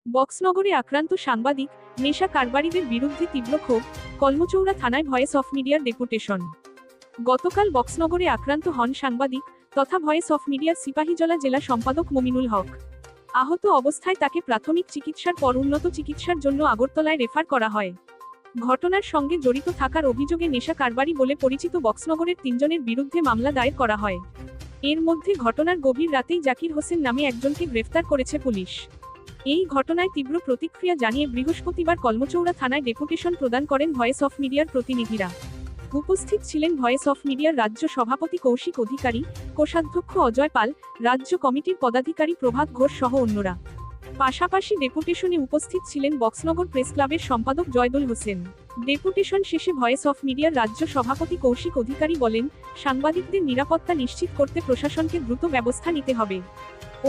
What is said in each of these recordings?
বক্সনগরে আক্রান্ত সাংবাদিক, নেশা কারবারিদের বিরুদ্ধে তীব্র ক্ষোভ, কলমচৌড়া থানায় ভয়েস অফ মিডিয়ার ডেপুটেশন। গতকাল বক্সনগরে আক্রান্ত হন সাংবাদিক তথা ভয়েস অফ মিডিয়ার সিপাহীজলা জেলা সম্পাদক মমিনুল হক। আহত অবস্থায় তাকে প্রাথমিক চিকিৎসার পর উন্নত চিকিৎসার জন্য আগরতলায় রেফার করা হয়। ঘটনার সঙ্গে জড়িত থাকার অভিযোগে নেশা কারবারি বলে পরিচিত বক্সনগরের 3 জনের বিরুদ্ধে মামলা দায়ের করা হয়। এর মধ্যে ঘটনার গভীর রাতেই জাকির হোসেন নামে একজনকে গ্রেফতার করেছে পুলিশ। এই ঘটনায় তীব্র প্রতিক্রিয়া জানিয়ে বৃহস্পতিবার কলমচৌড়া থানায় ডেপুটেশন প্রদান করেন ভয়েস অফ মিডিয়ার প্রতিনিধিরা। উপস্থিত ছিলেন ভয়েস অফ মিডিয়ার রাজ্য সভাপতি কৌশিক অধিকারী, কোষাধ্যক্ষ অজয় পাল, রাজ্য কমিটির পদাধিকারী প্রভাত ঘোষ সহ অন্যরা। পাশাপাশি ডেপুটেশনে উপস্থিত ছিলেন বক্সনগর প্রেস ক্লাবের সম্পাদক জয়দুল হোসেন। ডেপুটেশন শেষে ভয়েস অফ মিডিয়ার রাজ্য সভাপতি কৌশিক অধিকারী বলেন, সাংবাদিকদের নিরাপত্তা নিশ্চিত করতে প্রশাসনকে দ্রুত ব্যবস্থা নিতে হবে।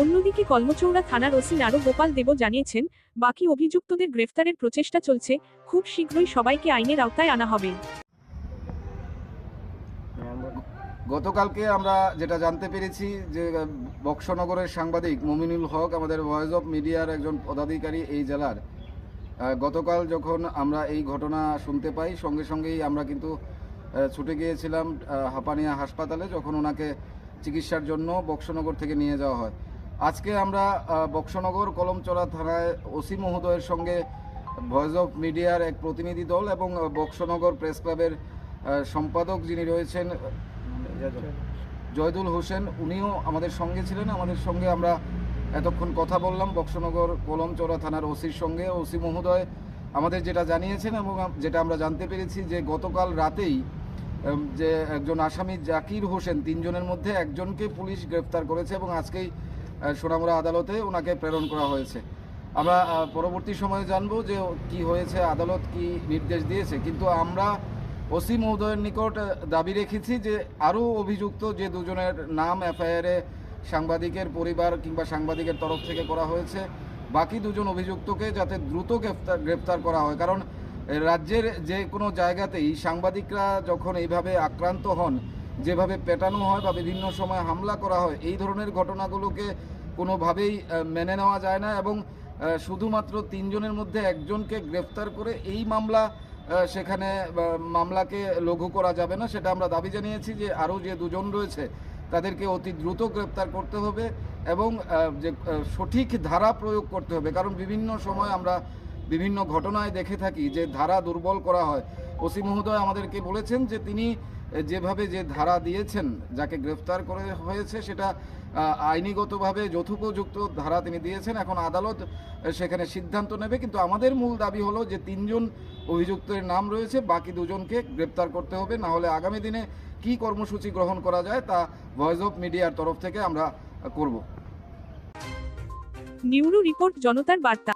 অন্যদিকে কলমচৌড়া থানার ওসি নারো গোপাল দেব জানিয়েছেন, বাকি অভিযুক্তদের গ্রেফতারের প্রচেষ্টা চলছে, খুব শীঘ্রই সবাইকে আইনের আওতায় আনা হবে। গতকালকে আমরা যেটা জানতে পেরেছি যে বক্সনগরের সাংবাদিক মমিনুল হক আমাদের ভয়েস অফ মিডিয়ার একজন পদাধিকারী এই জেলার, গতকাল যখন আমরা এই ঘটনা শুনতে পাই সঙ্গে সঙ্গেই আমরা কিন্তু ছুটে গিয়েছিলাম হাপানিয়া হাসপাতালে, যখন ওনাকে চিকিৎসার জন্য বক্সনগর থেকে নিয়ে যাওয়া হয়। আজকে আমরা বক্সনগর কলমচৌড়া থানায় ওসি মহোদয়ের সঙ্গে ভয়েস অফ মিডিয়ার এক প্রতিনিধি দল এবং বক্সনগর প্রেস ক্লাবের সম্পাদক যিনি রয়েছেন জয়দুল হোসেন, উনিও আমাদের সঙ্গে ছিলেন। আমাদের সঙ্গে আমরা এতক্ষণ কথা বললাম বক্সনগর কলমচৌড়া থানার ওসির সঙ্গে। ওসি মহোদয় আমাদের যেটা জানিয়েছেন এবং যেটা আমরা জানতে পেরেছি যে গতকাল রাতেই যে একজন আসামি জাকির হোসেন 3 জনের মধ্যে একজনকে পুলিশ গ্রেফতার করেছে এবং আজকেই সোনামুড়া আদালতে ওনাকে প্রেরণ করা হয়েছে। আমরা পরবর্তী সময়ে জানবো যে কি হয়েছে, আদালত কি নির্দেশ দিয়েছে। কিন্তু আমরা ওসি মহোদয়ের নিকট দাবি রেখেছি যে আরও অভিযুক্ত যে 2 জনের নাম এফআইআরে সাংবাদিকের পরিবার কিংবা সাংবাদিকের তরফ থেকে করা হয়েছে, বাকি 2 জন অভিযুক্তকে যাতে দ্রুত গ্রেফতার করা হয়। কারণ রাজ্যের যে কোনো জায়গাতেই সাংবাদিকরা যখন এইভাবে আক্রান্ত হন, যেভাবে পেটানো হয় বা বিভিন্ন সময় হামলা করা হয়, এই ধরনের ঘটনাগুলোকে কোনোভাবেই মেনে নেওয়া যায় না এবং শুধুমাত্র 3 জনের মধ্যে একজনকে গ্রেফতার করে এই সেখানে মামলাকে লঘু করা যাবে না। সেটা আমরা দাবি জানিয়েছি যে আরও যে 2 জন রয়েছে তাদেরকে অতি দ্রুত গ্রেপ্তার করতে হবে এবং যে সঠিক ধারা প্রয়োগ করতে হবে। কারণ বিভিন্ন সময় আমরা বিভিন্ন ঘটনায় দেখে থাকি যে ধারা দুর্বল করা হয়। ওসি মহোদয় আমাদেরকে বলেছেন যে তিনি যেভাবে যে ধারা দিয়েছেন, যাকে গ্রেফতার করে হয়েছে, সেটা আইনিগতভাবে যথোপযুক্ত ধারা তিনি দিয়েছেন। এখন আদালত সেখানে সিদ্ধান্ত নেবে। কিন্তু আমাদের মূল দাবি হলো যে 3 জন অভিযুক্তের নাম রয়েছে, বাকি 2 জনকে গ্রেপ্তার করতে হবে। না হলে আগামী দিনে কি কর্মসূচি গ্রহণ করা যায় তা ভয়েস অফ মিডিয়ার তরফ থেকে আমরা করব। নিউরো রিপোর্ট, জনতার বার্তা।